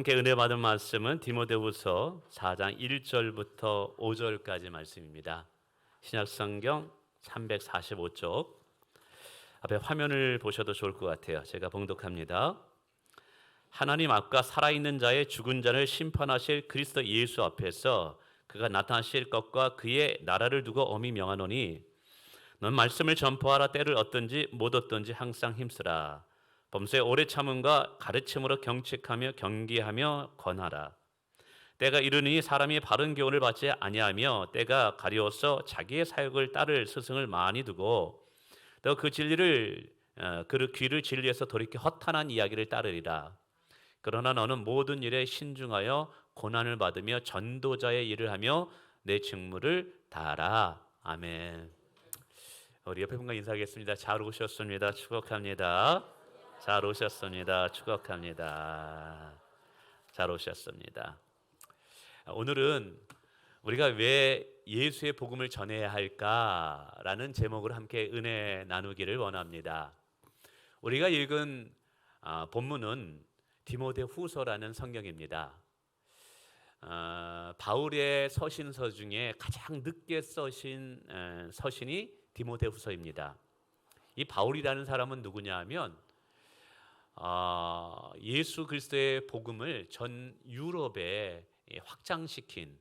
함께 은혜 받은 말씀은 디모데후서 4장 1절부터 5절까지 말씀입니다. 신약성경 345쪽 앞에 화면을 보셔도 좋을 것 같아요. 제가 봉독합니다. 하나님 앞과 살아있는 자의 죽은 자를 심판하실 그리스도 예수 앞에서 그가 나타나실 것과 그의 나라를 두고 엄히 명하노니 넌 말씀을 전파하라. 때를 얻든지 못 얻든지 항상 힘쓰라. 범사에 오래 참음과 가르침으로 경책하며 경계하며 권하라. 때가 이르니 사람이 바른 교훈을 받지 아니하며 때가 가려워서 자기의 사역을 따를 스승을 많이 두고 또 그 진리를 그 귀를 진리에서 돌이켜 허탄한 이야기를 따르리라. 그러나 너는 모든 일에 신중하여 고난을 받으며 전도자의 일을 하며 내 직무를 다하라. 아멘. 우리 옆에 분과 인사하겠습니다. 잘 오셨습니다. 축복합니다. 잘 오셨습니다. 축복합니다. 잘 오셨습니다. 오늘은 우리가 왜 예수의 복음을 전해야 할까라는 제목으로 함께 은혜 나누기를 원합니다. 우리가 읽은 본문은 디모데후서라는 성경입니다. 바울의 서신서 중에 가장 늦게 써신 서신이 디모데후서입니다. 이 바울이라는 사람은 누구냐 하면 예수 그리스도의 복음을 전 유럽에 확장시킨,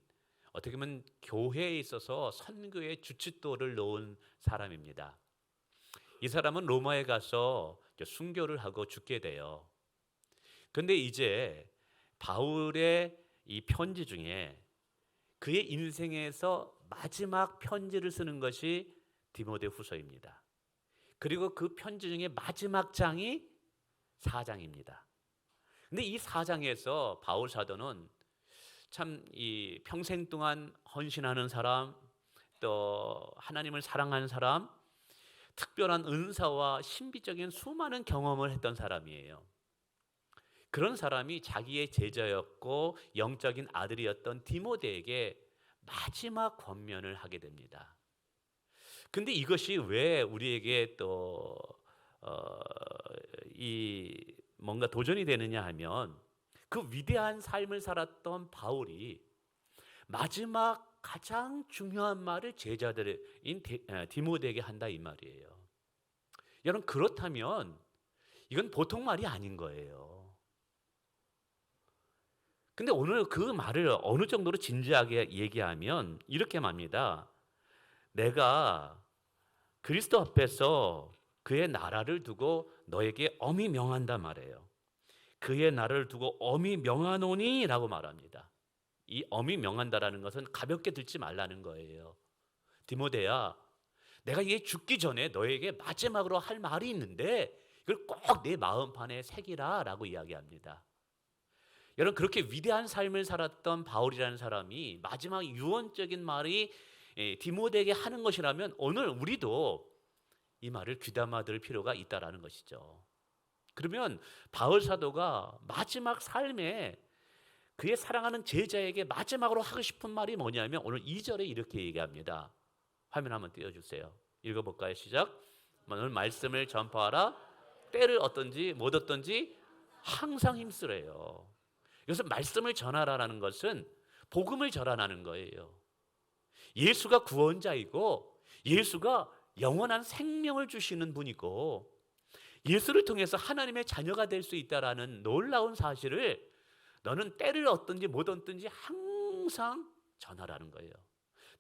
어떻게 보면 교회에 있어서 선교의 주춧돌을 놓은 사람입니다. 이 사람은 로마에 가서 순교를 하고 죽게 돼요. 그런데 이제 바울의 이 편지 중에 그의 인생에서 마지막 편지를 쓰는 것이 디모데후서입니다. 그리고 그 편지 중에 마지막 장이 4장입니다. 근데 이 4장에서 바울 사도는 참 이 평생 동안 헌신하는 사람, 또 하나님을 사랑하는 사람, 특별한 은사와 신비적인 수많은 경험을 했던 사람이에요. 그런 사람이 자기의 제자였고 영적인 아들이었던 디모데에게 마지막 권면을 하게 됩니다. 근데 이것이 왜 우리에게 또 이 뭔가 도전이 되느냐 하면 그 위대한 삶을 살았던 바울이 마지막 가장 중요한 말을 제자들인 디모데에게 한다 이 말이에요. 여러분, 그렇다면 이건 보통 말이 아닌 거예요. 근데 오늘 그 말을 어느 정도로 진지하게 얘기하면 이렇게 말합니다. 내가 그리스도 앞에서 그의 나라를 두고 너에게 엄히 명한다 말해요. 그의 나라를 두고 엄히 명하노니 라고 말합니다. 이 엄히 명한다라는 것은 가볍게 듣지 말라는 거예요. 디모데야, 내가 얘 죽기 전에 너에게 마지막으로 할 말이 있는데 이걸 꼭 내 마음판에 새기라 라고 이야기합니다. 여러분, 그렇게 위대한 삶을 살았던 바울이라는 사람이 마지막 유언적인 말이 디모데에게 하는 것이라면 오늘 우리도 이 말을 귀담아 들을 필요가 있다라는 것이죠. 그러면 바울 사도가 마지막 삶에 그의 사랑하는 제자에게 마지막으로 하고 싶은 말이 뭐냐면 오늘 2절에 이렇게 얘기합니다. 화면 한번 띄워주세요. 읽어볼까요? 시작. 오늘 말씀을 전파하라. 때를 얻든지 못 얻든지 항상 힘쓰래요. 여기서 말씀을 전하라라는 것은 복음을 전하라는 거예요. 예수가 구원자이고 예수가 영원한 생명을 주시는 분이고 예수를 통해서 하나님의 자녀가 될 수 있다라는 놀라운 사실을 너는 때를 얻든지 못 얻든지 항상 전하라는 거예요.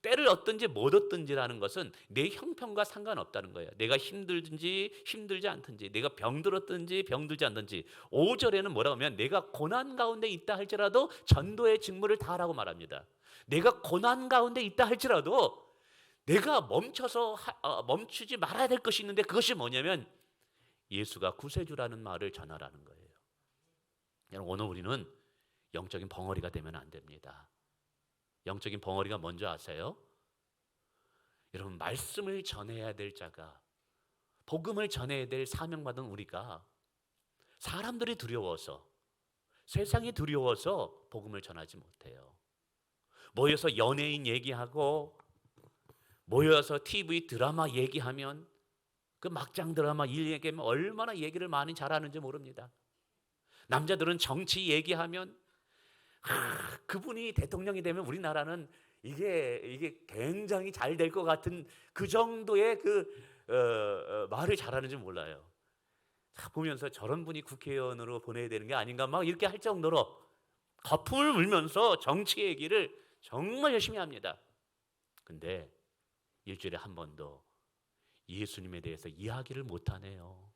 때를 얻든지 못 얻든지라는 것은 내 형편과 상관없다는 거예요. 내가 힘들든지 힘들지 않든지, 내가 병들었든지 병들지 않든지. 5절에는 뭐라고 하면 내가 고난 가운데 있다 할지라도 전도의 직무를 다하라고 말합니다. 내가 고난 가운데 있다 할지라도 내가 멈추지 말아야 될 것이 있는데 그것이 뭐냐면 예수가 구세주라는 말을 전하라는 거예요. 여러분, 오늘 우리는 영적인 벙어리가 되면 안 됩니다. 영적인 벙어리가 뭔지 아세요? 여러분, 말씀을 전해야 될 자가, 복음을 전해야 될 사명받은 우리가 사람들이 두려워서, 세상이 두려워서 복음을 전하지 못해요. 모여서 연예인 얘기하고 모여서 TV 드라마 얘기하면 그 막장 드라마 일 얘기하면 얼마나 얘기를 많이 잘하는지 모릅니다. 남자들은 정치 얘기하면 그분이 대통령이 되면 우리나라는 이게 굉장히 잘 될 것 같은 그 정도의 말을 잘하는지 몰라요. 보면서 저런 분이 국회의원으로 보내야 되는 게 아닌가 막 이렇게 할 정도로 거품을 물면서 정치 얘기를 정말 열심히 합니다. 근데 일주일에 한 번도 예수님에 대해서 이야기를 못하네요.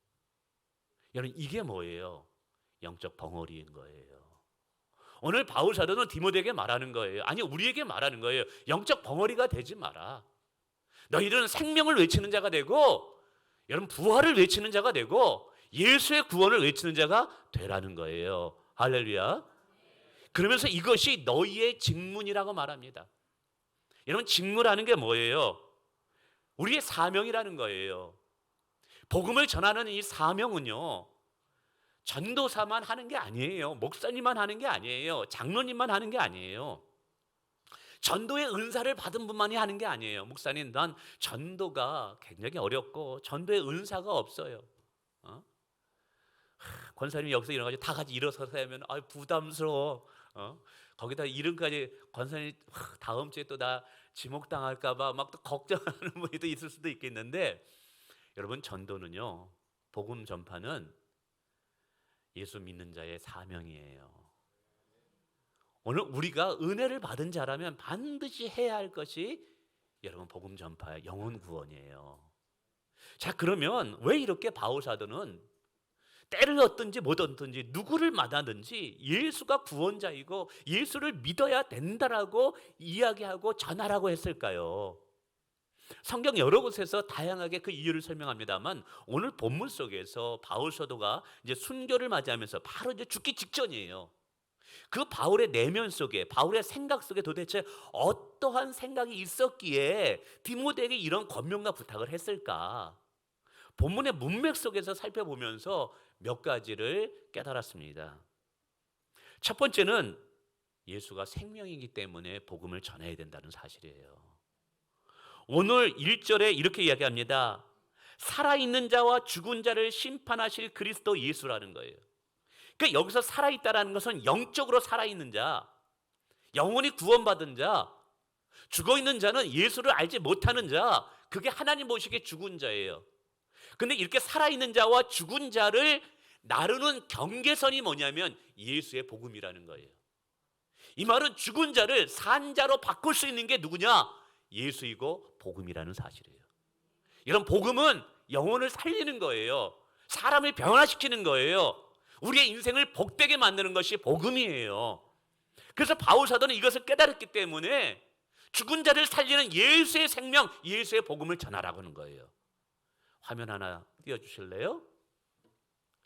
여러분, 이게 뭐예요? 영적 벙어리인 거예요. 오늘 바울 사도는 디모데에게 말하는 거예요. 아니, 우리에게 말하는 거예요. 영적 벙어리가 되지 마라. 너희들은 생명을 외치는 자가 되고, 여러분, 부활을 외치는 자가 되고, 예수의 구원을 외치는 자가 되라는 거예요. 할렐루야. 그러면서 이것이 너희의 직분이라고 말합니다. 여러분, 직무라는 게 뭐예요? 우리의 사명이라는 거예요. 복음을 전하는 이 사명은요, 전도사만 하는 게 아니에요. 목사님만 하는 게 아니에요. 장로님만 하는 게 아니에요. 전도의 은사를 받은 분만이 하는 게 아니에요. 목사님, 난 전도가 굉장히 어렵고 전도의 은사가 없어요. 권사님이 여기서 일어나가지고 다 같이 일어서서 하면 부담스러워. 거기다 이름까지 권사님 다음 주에 또 나 지목당할까봐 막 또 걱정하는 분이 또 있을 수도 있겠는데, 여러분, 전도는요, 복음 전파는 예수 믿는 자의 사명이에요. 오늘 우리가 은혜를 받은 자라면 반드시 해야 할 것이 여러분 복음 전파의 영혼 구원이에요. 자, 그러면 왜 이렇게 바울 사도는 때를 얻든지 못 얻든지 누구를 만나든지 예수가 구원자이고 예수를 믿어야 된다라고 이야기하고 전하라고 했을까요? 성경 여러 곳에서 다양하게 그 이유를 설명합니다만, 오늘 본문 속에서 바울 사도가 이제 순교를 맞이하면서 바로 이제 죽기 직전이에요. 그 바울의 내면 속에, 바울의 생각 속에 도대체 어떠한 생각이 있었기에 디모데에게 이런 권면과 부탁을 했을까? 본문의 문맥 속에서 살펴보면서 몇 가지를 깨달았습니다. 첫 번째는 예수가 생명이기 때문에 복음을 전해야 된다는 사실이에요. 오늘 1절에 이렇게 이야기합니다. 살아있는 자와 죽은 자를 심판하실 그리스도 예수라는 거예요. 그러니까 여기서 살아있다는 것은 영적으로 살아있는 자, 영혼이 구원받은 자, 죽어있는 자는 예수를 알지 못하는 자, 그게 하나님 보시기에 죽은 자예요. 근데 이렇게 살아있는 자와 죽은 자를 나누는 경계선이 뭐냐면 예수의 복음이라는 거예요. 이 말은 죽은 자를 산 자로 바꿀 수 있는 게 누구냐? 예수이고 복음이라는 사실이에요. 이런 복음은 영혼을 살리는 거예요. 사람을 변화시키는 거예요. 우리의 인생을 복되게 만드는 것이 복음이에요. 그래서 바울 사도는 이것을 깨달았기 때문에 죽은 자를 살리는 예수의 생명, 예수의 복음을 전하라고 하는 거예요. 화면 하나 띄워주실래요?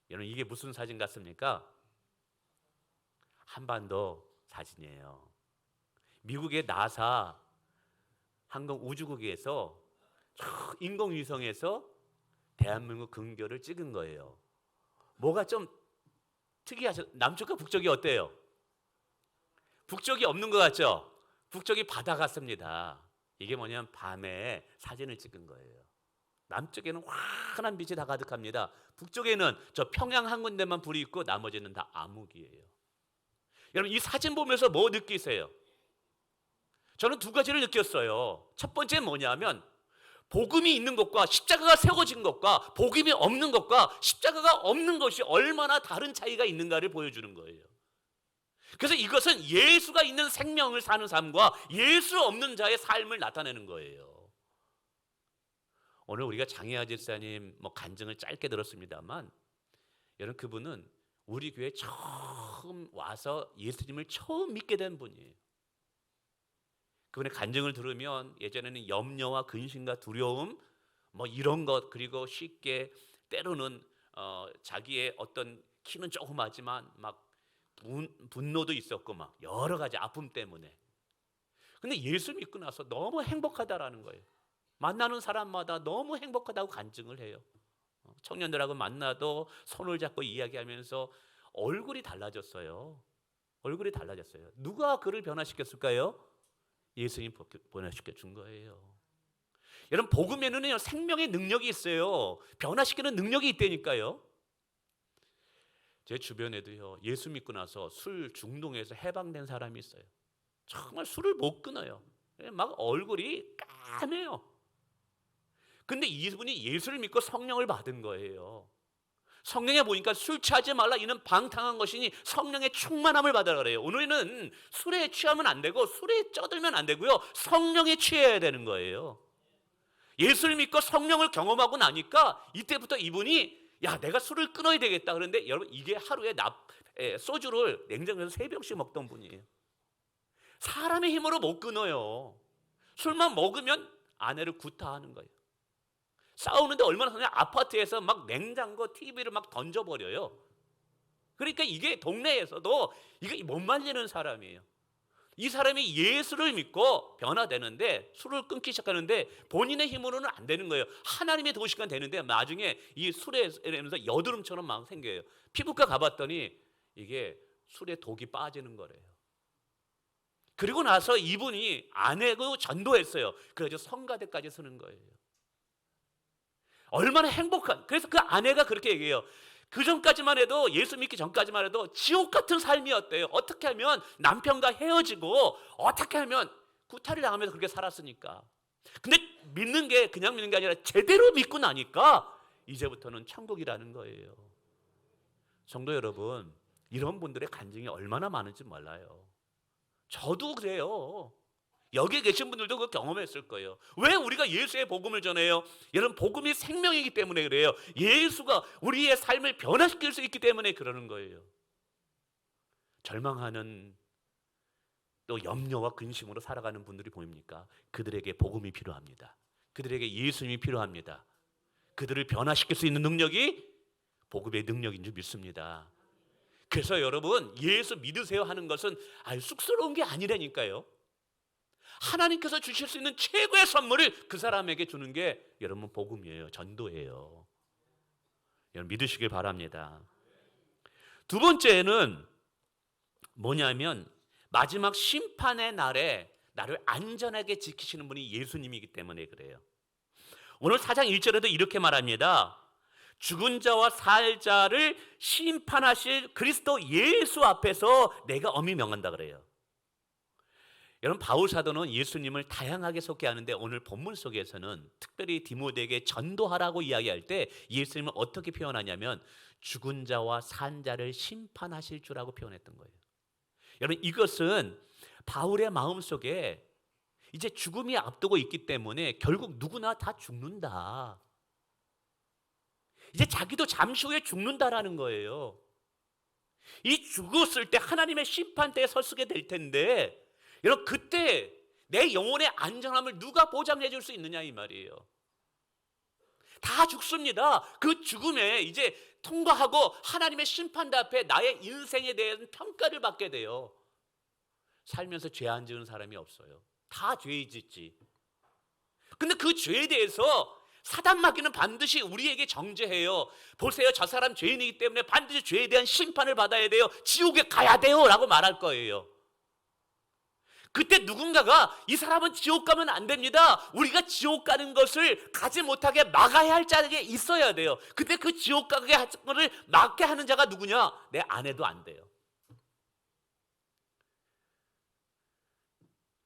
여러분, 이게 무슨 사진 같습니까? 한반도 사진이에요. 미국의 나사 항공우주국에서 인공위성에서 대한민국 근교를 찍은 거예요. 뭐가 좀 특이하죠? 남쪽과 북쪽이 어때요? 북쪽이 없는 것 같죠? 북쪽이 바다 같습니다. 이게 뭐냐면 밤에 사진을 찍은 거예요. 남쪽에는 환한 빛이 다 가득합니다. 북쪽에는 저 평양 한 군데만 불이 있고 나머지는 다 암흑이에요. 여러분, 이 사진 보면서 뭐 느끼세요? 저는 두 가지를 느꼈어요. 첫 번째는 뭐냐면 복음이 있는 것과 십자가가 세워진 것과 복음이 없는 것과 십자가가 없는 것이 얼마나 다른 차이가 있는가를 보여주는 거예요. 그래서 이것은 예수가 있는 생명을 사는 삶과 예수 없는 자의 삶을 나타내는 거예요. 오늘 우리가 장혜아 집사님 간증을 짧게 들었습니다만, 여러분, 그분은 우리 교회 처음 와서 예수님을 처음 믿게 된 분이에요. 그분의 간증을 들으면 예전에는 염려와 근심과 두려움 이런 것, 그리고 쉽게 때로는 자기의 어떤 키는 조그마지만 막 분노도 있었고 막 여러 가지 아픔 때문에. 근데 예수 믿고 나서 너무 행복하다라는 거예요. 만나는 사람마다 너무 행복하다고 간증을 해요. 청년들하고 만나도 손을 잡고 이야기하면서 얼굴이 달라졌어요. 얼굴이 달라졌어요. 누가 그를 변화시켰을까요? 예수님 변화시켜 준 거예요. 여러분, 복음에는 생명의 능력이 있어요. 변화시키는 능력이 있다니까요. 제 주변에도요, 예수 믿고 나서 술 중독에서 해방된 사람이 있어요. 정말 술을 못 끊어요. 막 얼굴이 까매요. 근데 이분이 예수를 믿고 성령을 받은 거예요. 성령에 보니까 술 취하지 말라, 이는 방탕한 것이니 성령의 충만함을 받으라 그래요. 오늘은 술에 취하면 안 되고 술에 쩌들면 안 되고요, 성령에 취해야 되는 거예요. 예수를 믿고 성령을 경험하고 나니까 이때부터 이분이 야, 내가 술을 끊어야 되겠다. 그런데 여러분, 이게 하루에 소주를 냉장고에서 3병씩 먹던 분이에요. 사람의 힘으로 못 끊어요. 술만 먹으면 아내를 구타하는 거예요. 싸우는데 얼마나 하냐, 아파트에서 막 냉장고, TV를 막 던져버려요. 그러니까 이게 동네에서도 이게 못 말리는 사람이에요. 이 사람이 예수를 믿고 변화되는데 술을 끊기 시작하는데 본인의 힘으로는 안 되는 거예요. 하나님의 도시가 되는데 나중에 이 술에 이러면서 여드름처럼 막 생겨요. 피부과 가봤더니 이게 술에 독이 빠지는 거래요. 그리고 나서 이분이 아내고 전도했어요. 그래서 성가대까지 서는 거예요. 얼마나 행복한. 그래서 그 아내가 그렇게 얘기해요. 그 전까지만 해도, 예수 믿기 전까지만 해도 지옥 같은 삶이었대요. 어떻게 하면 남편과 헤어지고 어떻게 하면 구타를 당하면서 그렇게 살았으니까. 근데 믿는 게 그냥 믿는 게 아니라 제대로 믿고 나니까 이제부터는 천국이라는 거예요. 성도 여러분, 이런 분들의 간증이 얼마나 많은지 몰라요. 저도 그래요. 여기 계신 분들도 그 경험했을 거예요. 왜 우리가 예수의 복음을 전해요? 여러분, 복음이 생명이기 때문에 그래요. 예수가 우리의 삶을 변화시킬 수 있기 때문에 그러는 거예요. 절망하는, 또 염려와 근심으로 살아가는 분들이 보입니까? 그들에게 복음이 필요합니다. 그들에게 예수님이 필요합니다. 그들을 변화시킬 수 있는 능력이 복음의 능력인 줄 믿습니다. 그래서 여러분, 예수 믿으세요 하는 것은 아주 쑥스러운 게 아니라니까요. 하나님께서 주실 수 있는 최고의 선물을 그 사람에게 주는 게 여러분 복음이에요. 전도예요. 여러분 믿으시길 바랍니다. 두 번째는 뭐냐면 마지막 심판의 날에 나를 안전하게 지키시는 분이 예수님이기 때문에 그래요. 오늘 4장 1절에도 이렇게 말합니다. 죽은 자와 살 자를 심판하실 그리스도 예수 앞에서 내가 엄히 명한다 그래요. 여러분, 바울 사도는 예수님을 다양하게 소개하는데 오늘 본문 속에서는 특별히 디모데에게 전도하라고 이야기할 때 예수님을 어떻게 표현하냐면 죽은 자와 산 자를 심판하실 주라고 표현했던 거예요. 여러분, 이것은 바울의 마음속에 이제 죽음이 앞두고 있기 때문에 결국 누구나 다 죽는다. 이제 자기도 잠시 후에 죽는다라는 거예요. 이 죽었을 때 하나님의 심판대에 서게 될 텐데 여러분, 그때 내 영혼의 안전함을 누가 보장해 줄 수 있느냐 이 말이에요. 다 죽습니다. 그 죽음에 이제 통과하고 하나님의 심판대 앞에 나의 인생에 대한 평가를 받게 돼요. 살면서 죄 안 지은 사람이 없어요. 다 죄 짓지. 근데 그 죄에 대해서 사단 마귀는 반드시 우리에게 정죄해요. 보세요, 저 사람 죄인이기 때문에 반드시 죄에 대한 심판을 받아야 돼요. 지옥에 가야 돼요 라고 말할 거예요. 그때 누군가가 이 사람은 지옥 가면 안 됩니다. 우리가 지옥 가는 것을 가지 못하게 막아야 할 자가 있어야 돼요. 그때 그 지옥 가게 할 것을 막게 하는 자가 누구냐? 내 아내도 안 돼요.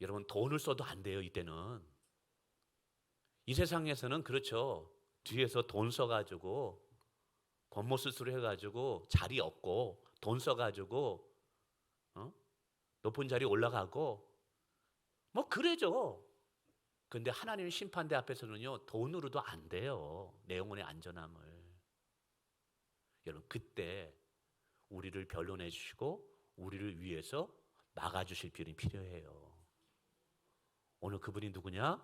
여러분, 돈을 써도 안 돼요. 이때는 이 세상에서는 그렇죠. 뒤에서 돈 써가지고 권모수술을 해가지고 자리 얻고 돈 써가지고 높은 자리 올라가고 뭐 그래죠. 근데 하나님 심판대 앞에서는요, 돈으로도 안 돼요. 내 영혼의 안전함을. 여러분, 그때 우리를 변론해 주시고 우리를 위해서 막아주실 분이 필요해요. 오늘 그분이 누구냐?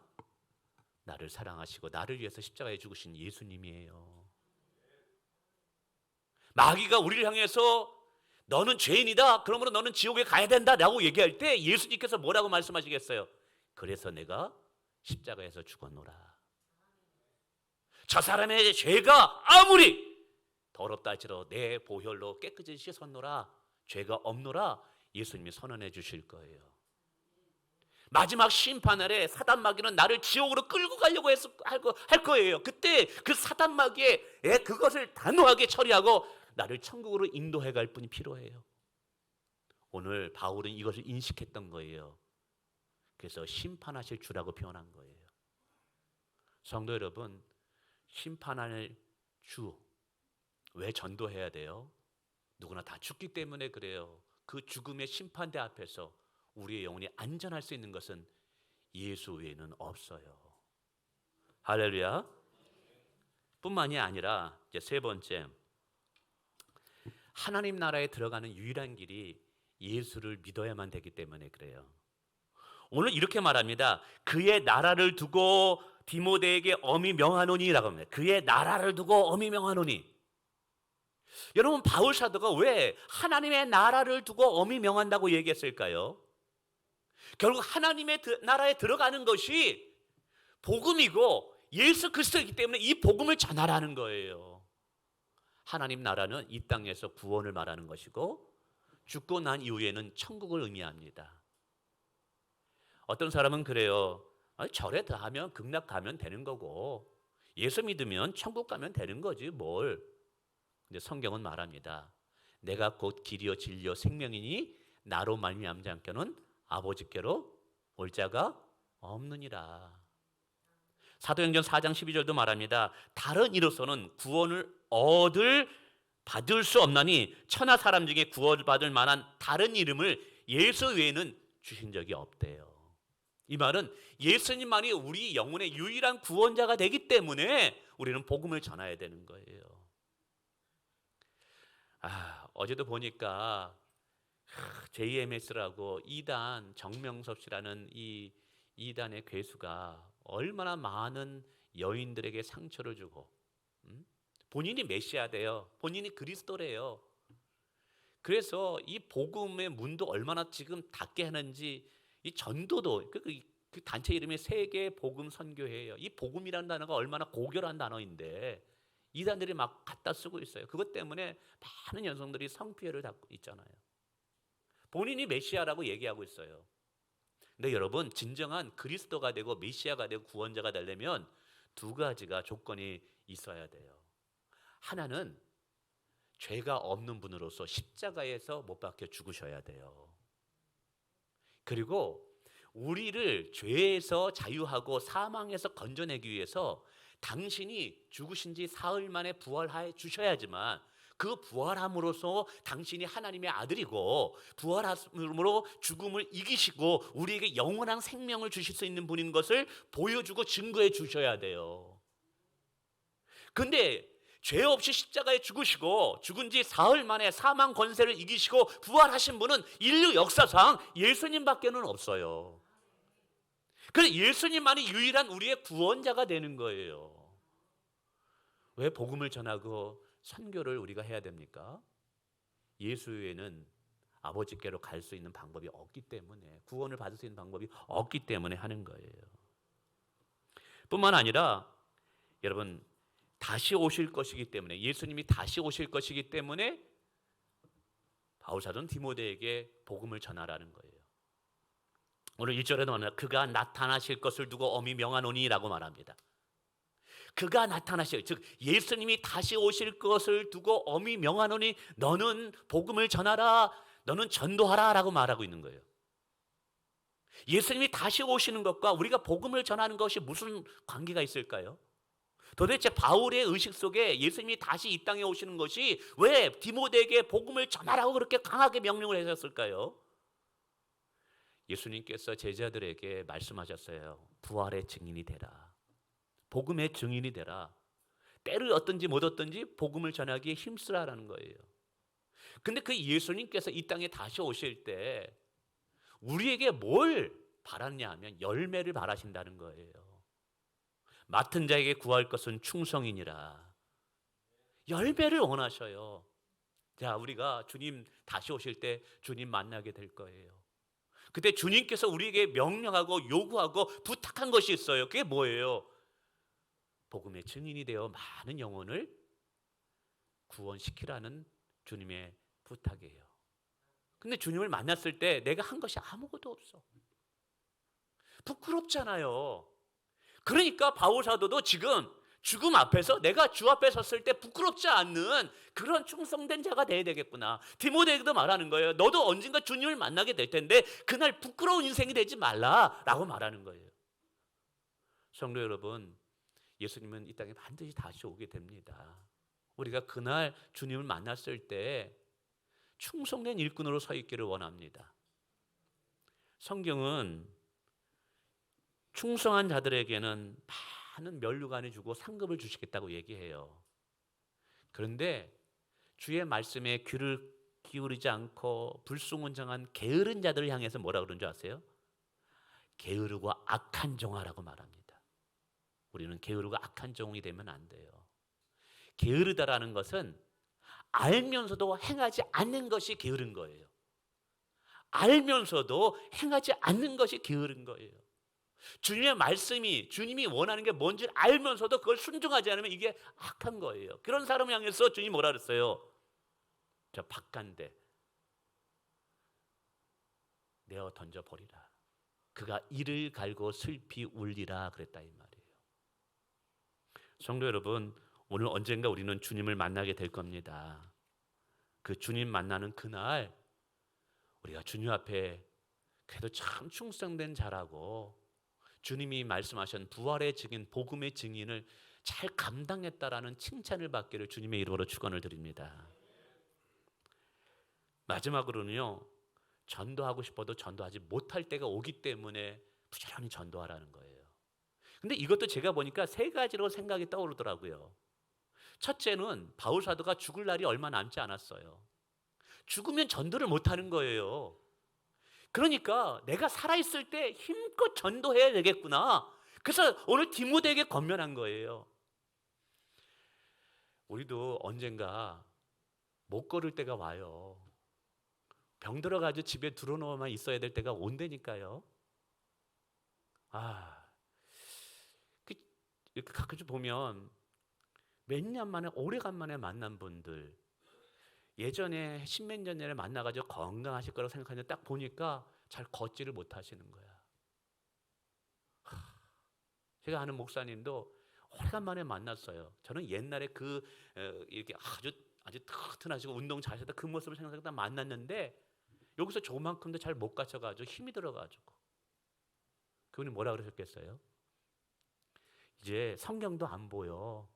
나를 사랑하시고 나를 위해서 십자가에 죽으신 예수님이에요. 마귀가 우리를 향해서 너는 죄인이다, 그러므로 너는 지옥에 가야 된다 라고 얘기할 때 예수님께서 뭐라고 말씀하시겠어요? 그래서 내가 십자가에서 죽었노라. 저 사람의 죄가 아무리 더럽다 할지라도 내 보혈로 깨끗이 씻었노라, 죄가 없노라 예수님이 선언해 주실 거예요. 마지막 심판날에 사단 마귀는 나를 지옥으로 끌고 가려고 할 거예요. 그때 그 사단 마귀의 그것을 단호하게 처리하고 나를 천국으로 인도해 갈 분이 필요해요. 오늘 바울은 이것을 인식했던 거예요. 그래서 심판하실 주라고 표현한 거예요. 성도 여러분, 심판할 주, 왜 전도해야 돼요? 누구나 다 죽기 때문에 그래요. 그 죽음의 심판대 앞에서 우리의 영혼이 안전할 수 있는 것은 예수 외에는 없어요. 할렐루야. 뿐만이 아니라 이제 세 번째, 하나님 나라에 들어가는 유일한 길이 예수를 믿어야만 되기 때문에 그래요. 오늘 이렇게 말합니다. 그의 나라를 두고 디모데에게 엄히 명하노니라고 합니다. 그의 나라를 두고 엄히 명하노니. 여러분, 바울 사도가 왜 하나님의 나라를 두고 엄히 명한다고 얘기했을까요? 결국 하나님의 나라에 들어가는 것이 복음이고 예수 그리스도이기 때문에 이 복음을 전하라는 거예요. 하나님 나라는 이 땅에서 구원을 말하는 것이고 죽고 난 이후에는 천국을 의미합니다. 어떤 사람은 그래요. 절에 다하면 극락 가면 되는 거고 예수 믿으면 천국 가면 되는 거지 뭘. 근데 성경은 말합니다. 내가 곧 길이요 진리요 생명이니 나로 말미암지 않고는 아버지께로 올 자가 없느니라. 사도행전 4장 12절도 말합니다. 다른 이로서는 구원을 받을 수 없나니 천하 사람 중에 구원받을 만한 다른 이름을 예수 외에는 주신 적이 없대요. 이 말은 예수님만이 우리 영혼의 유일한 구원자가 되기 때문에 우리는 복음을 전해야 되는 거예요. 어제도 보니까 JMS라고 2단 정명섭 씨라는 이 2단의 괴수가 얼마나 많은 여인들에게 상처를 주고 본인이 메시아돼요. 본인이 그리스도래요. 그래서 이 복음의 문도 얼마나 지금 닫게 하는지 이 전도도 그 단체 이름이 세계 복음 선교회예요. 이 복음이라는 단어가 얼마나 고결한 단어인데 이단들이 막 갖다 쓰고 있어요. 그것 때문에 많은 여성들이 성피해를 받고 있잖아요. 본인이 메시아라고 얘기하고 있어요. 근데 여러분, 진정한 그리스도가 되고 메시아가 되고 구원자가 되려면 두 가지가 조건이 있어야 돼요. 하나는 죄가 없는 분으로서 십자가에서 못 박혀 죽으셔야 돼요. 그리고 우리를 죄에서 자유하고 사망에서 건져내기 위해서 당신이 죽으신 지 사흘 만에 부활해 주셔야지만 그 부활함으로써 당신이 하나님의 아들이고 부활함으로 죽음을 이기시고 우리에게 영원한 생명을 주실 수 있는 분인 것을 보여주고 증거해 주셔야 돼요. 근데 죄 없이 십자가에 죽으시고 죽은 지 사흘 만에 사망 권세를 이기시고 부활하신 분은 인류 역사상 예수님밖에는 없어요. 그래서 예수님만이 유일한 우리의 구원자가 되는 거예요. 왜 복음을 전하고 선교를 우리가 해야 됩니까? 예수 외에는 아버지께로 갈 수 있는 방법이 없기 때문에, 구원을 받을 수 있는 방법이 없기 때문에 하는 거예요. 뿐만 아니라 여러분, 다시 오실 것이기 때문에, 예수님이 다시 오실 것이기 때문에 바울 사도는 디모데에게 복음을 전하라는 거예요. 오늘 1절에도 말합니다. 그가 나타나실 것을 두고 엄히 명하노니라고 말합니다. 그가 나타나실, 즉 예수님이 다시 오실 것을 두고 엄히 명하노니 너는 복음을 전하라, 너는 전도하라 라고 말하고 있는 거예요. 예수님이 다시 오시는 것과 우리가 복음을 전하는 것이 무슨 관계가 있을까요? 도대체 바울의 의식 속에 예수님이 다시 이 땅에 오시는 것이 왜 디모데에게 복음을 전하라고 그렇게 강하게 명령을 하셨을까요? 예수님께서 제자들에게 말씀하셨어요. 부활의 증인이 되라. 복음의 증인이 되라. 때를 얻든지 못 얻든지 복음을 전하기에 힘쓰라라는 거예요. 근데 그 예수님께서 이 땅에 다시 오실 때 우리에게 뭘 바랐냐 하면 열매를 바라신다는 거예요. 맡은 자에게 구할 것은 충성이니라. 열매를 원하셔요. 자, 우리가 주님 다시 오실 때 주님 만나게 될 거예요. 그때 주님께서 우리에게 명령하고 요구하고 부탁한 것이 있어요. 그게 뭐예요? 복음의 증인이 되어 많은 영혼을 구원시키라는 주님의 부탁이에요. 근데 주님을 만났을 때 내가 한 것이 아무것도 없어. 부끄럽잖아요. 그러니까 바울 사도도 지금 죽음 앞에서 내가 주 앞에 섰을 때 부끄럽지 않는 그런 충성된 자가 돼야 되겠구나. 디모데에게도 말하는 거예요. 너도 언젠가 주님을 만나게 될 텐데 그날 부끄러운 인생이 되지 말라라고 말하는 거예요. 성도 여러분, 예수님은 이 땅에 반드시 다시 오게 됩니다. 우리가 그날 주님을 만났을 때 충성된 일꾼으로 서 있기를 원합니다. 성경은 충성한 자들에게는 많은 면류관을 주고 상급을 주시겠다고 얘기해요. 그런데 주의 말씀에 귀를 기울이지 않고 불순종한 게으른 자들을 향해서 뭐라 그러는 줄 아세요? 게으르고 악한 종아라고 말합니다. 우리는 게으르고 악한 종이 되면 안 돼요. 게으르다라는 것은 알면서도 행하지 않는 것이 게으른 거예요. 알면서도 행하지 않는 것이 게으른 거예요. 주님의 말씀이 주님이 원하는 게 뭔지 알면서도 그걸 순종하지 않으면 이게 악한 거예요. 그런 사람을 향해서 주님이 뭐라 그랬어요? 저 박간대 내어 던져버리라. 그가 이를 갈고 슬피 울리라 그랬다 이 말이에요. 성도 여러분, 오늘 언젠가 우리는 주님을 만나게 될 겁니다. 그 주님 만나는 그날 우리가 주님 앞에 그래도 참 충성된 자라고 주님이 말씀하신 부활의 증인, 복음의 증인을 잘 감당했다라는 칭찬을 받기를 주님의 이름으로 축원을 드립니다. 마지막으로는요, 전도하고 싶어도 전도하지 못할 때가 오기 때문에 부지런히 전도하라는 거예요. 근데 이것도 제가 보니까 세 가지로 생각이 떠오르더라고요. 첫째는 바울 사도가 죽을 날이 얼마 남지 않았어요. 죽으면 전도를 못하는 거예요. 그러니까 내가 살아있을 때 힘껏 전도해야 되겠구나. 그래서 오늘 디모데에게 권면한 거예요. 우리도 언젠가 못 걸을 때가 와요. 병 들어가지고 집에 들어놓아만 있어야 될 때가 온다니까요. 이렇게 가끔씩 보면 몇 년 만에 오래간만에 만난 분들, 예전에 십몇 년 전에 만나가지고 건강하실 거라고 생각하는데 딱 보니까 잘 걷지를 못하시는 거야. 제가 아는 목사님도 오래간만에 만났어요. 저는 옛날에 이렇게 아주 튼튼하시고 운동 잘하셨다 그 모습을 생각하다 만났는데 여기서 조만큼도 잘 못 가셔가지고 힘이 들어가지고 그분이 뭐라 그러셨겠어요? 이제 성경도 안 보여.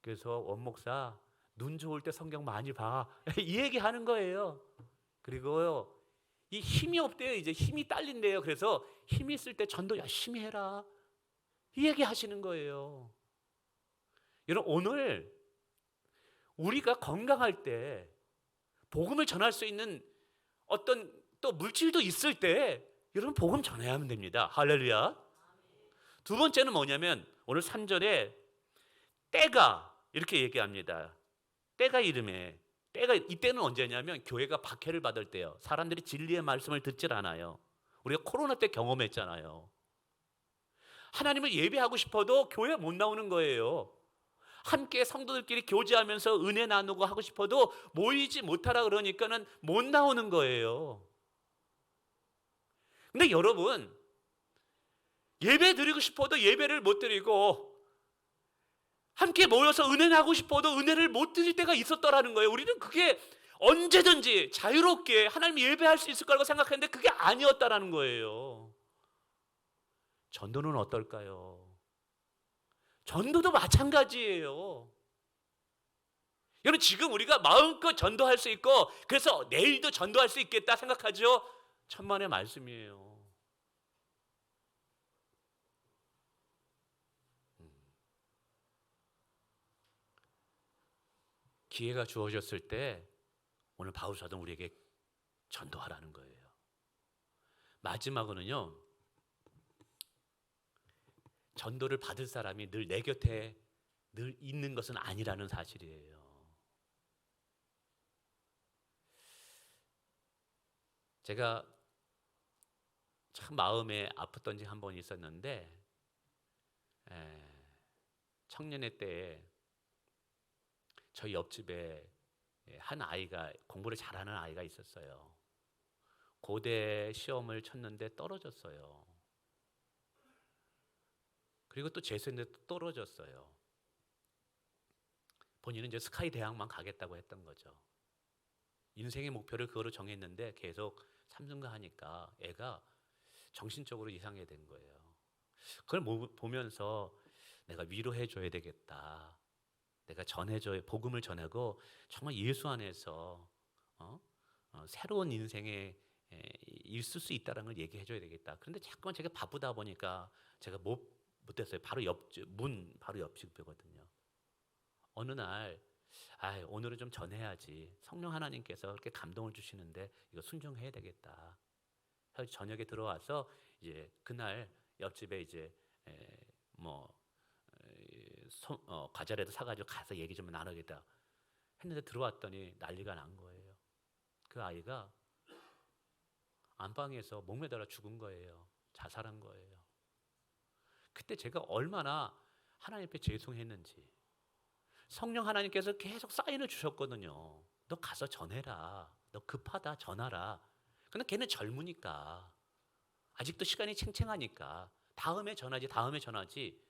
그래서 원목사 눈 좋을 때 성경 많이 봐. 이 얘기 하는 거예요. 그리고요, 이 힘이 없대요. 이제 힘이 딸린대요. 그래서 힘이 있을 때 전도 열심히 해라. 이 얘기 하시는 거예요. 여러분, 오늘 우리가 건강할 때 복음을 전할 수 있는 어떤 또 물질도 있을 때 여러분 복음 전해야만 됩니다. 할렐루야. 두 번째는 뭐냐면 오늘 3절에 때가 이렇게 얘기합니다. 때가 이름에 때가 이때는 언제냐면 교회가 박해를 받을 때요. 사람들이 진리의 말씀을 듣질 않아요. 우리가 코로나 때 경험했잖아요. 하나님을 예배하고 싶어도 교회 못 나오는 거예요. 함께 성도들끼리 교제하면서 은혜 나누고 하고 싶어도 모이지 못하라 그러니까는 못 나오는 거예요. 근데 여러분, 예배 드리고 싶어도 예배를 못 드리고 함께 모여서 은혜 하고 싶어도 은혜를 못 드릴 때가 있었더라는 거예요. 우리는 그게 언제든지 자유롭게 하나님 예배할 수 있을 거라고 생각했는데 그게 아니었다라는 거예요. 전도는 어떨까요? 전도도 마찬가지예요. 여러분, 지금 우리가 마음껏 전도할 수 있고 그래서 내일도 전도할 수 있겠다 생각하죠? 천만의 말씀이에요. 기회가 주어졌을 때 오늘 바울 사도는 우리에게 전도하라는 거예요. 마지막으로는요, 전도를 받을 사람이 늘 내 곁에 늘 있는 것은 아니라는 사실이에요. 제가 참 마음에 아팠던 적 한 번 있었는데 청년회 때에 저희 옆집에 한 아이가 공부를 잘하는 아이가 있었어요. 고대 시험을 쳤는데 떨어졌어요. 그리고 또 재수했는데 또 떨어졌어요. 본인은 이제 스카이 대학만 가겠다고 했던 거죠. 인생의 목표를 그거로 정했는데 계속 삼중하니까 애가 정신적으로 이상하게 된 거예요. 그걸 보면서 내가 위로해 줘야 되겠다. 내가 전해줘야, 복음을 전하고 정말 예수 안에서 새로운 인생에 있을 수 있다는 걸 얘기해 줘야 되겠다. 그런데 자꾸만 제가 바쁘다 보니까 제가 못했어요. 바로 바로 옆집이거든요. 어느 날 오늘은 좀 전해야지. 성령 하나님께서 그렇게 감동을 주시는데 이거 순종해야 되겠다. 그래서 저녁에 들어와서 이제 그날 옆집에 이제 과자라도 사가지고 가서 얘기 좀 나누겠다 했는데 들어왔더니 난리가 난 거예요. 그 아이가 안방에서 목매달아 죽은 거예요. 자살한 거예요. 그때 제가 얼마나 하나님 앞에 죄송했는지. 성령 하나님께서 계속 사인을 주셨거든요. 너 가서 전해라. 너 급하다 전하라. 근데 걔는 젊으니까 아직도 시간이 챙챙하니까 다음에 전하지.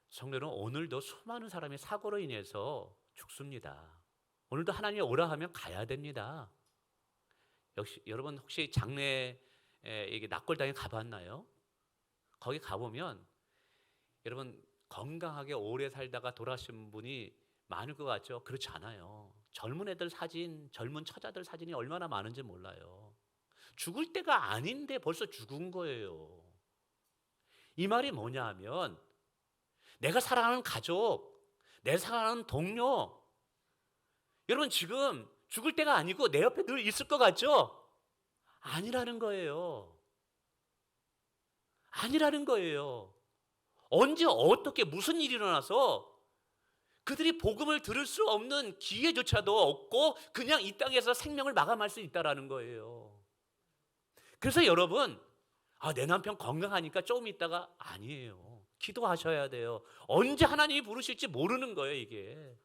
성도 여러분, 오늘도 수많은 사람이 사고로 인해서 죽습니다. 오늘도 하나님이 오라 하면 가야 됩니다. 역시 여러분 혹시 장례에 이게 낙골당에 가봤나요? 거기 가보면 여러분 건강하게 오래 살다가 돌아가신 분이 많을 것 같죠? 그렇지 않아요. 젊은 애들 사진, 젊은 처자들 사진이 얼마나 많은지 몰라요. 죽을 때가 아닌데 벌써 죽은 거예요. 이 말이 뭐냐 하면 내가 사랑하는 가족, 내 사랑하는 동료, 여러분 지금 죽을 때가 아니고 내 옆에 늘 있을 것 같죠? 아니라는 거예요. 아니라는 거예요. 언제 어떻게 무슨 일이 일어나서 그들이 복음을 들을 수 없는 기회조차도 없고 그냥 이 땅에서 생명을 마감할 수 있다라는 거예요. 그래서 여러분, 내 남편 건강하니까 조금 있다가 아니에요. 기도하셔야 돼요. 언제 하나님이 부르실지 모르는 거예요, 이게.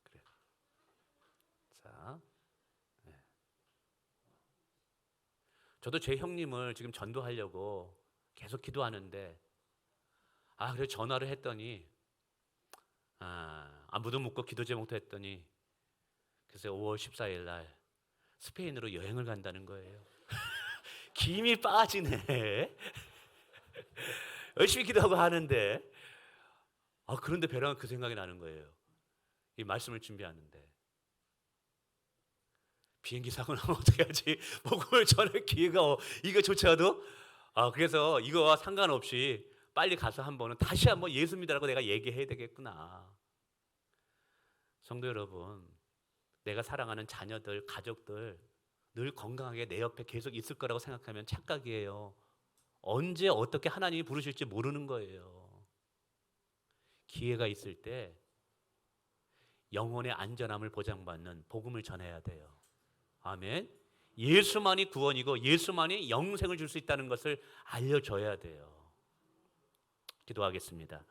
그래. 자, 저도 제 형님을 지금 전도하려고 계속 기도하는데, 그래서 전화를 했더니, 안부도 묻고 기도 제목도 했더니, 그래서 5월 14일 날 스페인으로 여행을 간다는 거예요. 김이 빠지네. 열심히 기도하고 하는데, 그런데 벼랑은 그 생각이 나는 거예요. 이 말씀을 준비하는데. 비행기 사고 나면 어떻게 하지? 복음을 전할 기회가 이거조차도 그래서 이거와 상관없이 빨리 가서 다시 한번 예수 믿으라고 내가 얘기해야 되겠구나. 성도 여러분, 내가 사랑하는 자녀들, 가족들 늘 건강하게 내 옆에 계속 있을 거라고 생각하면 착각이에요. 언제 어떻게 하나님이 부르실지 모르는 거예요. 기회가 있을 때 영혼의 안전함을 보장받는 복음을 전해야 돼요. 아멘. 예수만이 구원이고 예수만이 영생을 줄 수 있다는 것을 알려줘야 돼요. 기도하겠습니다.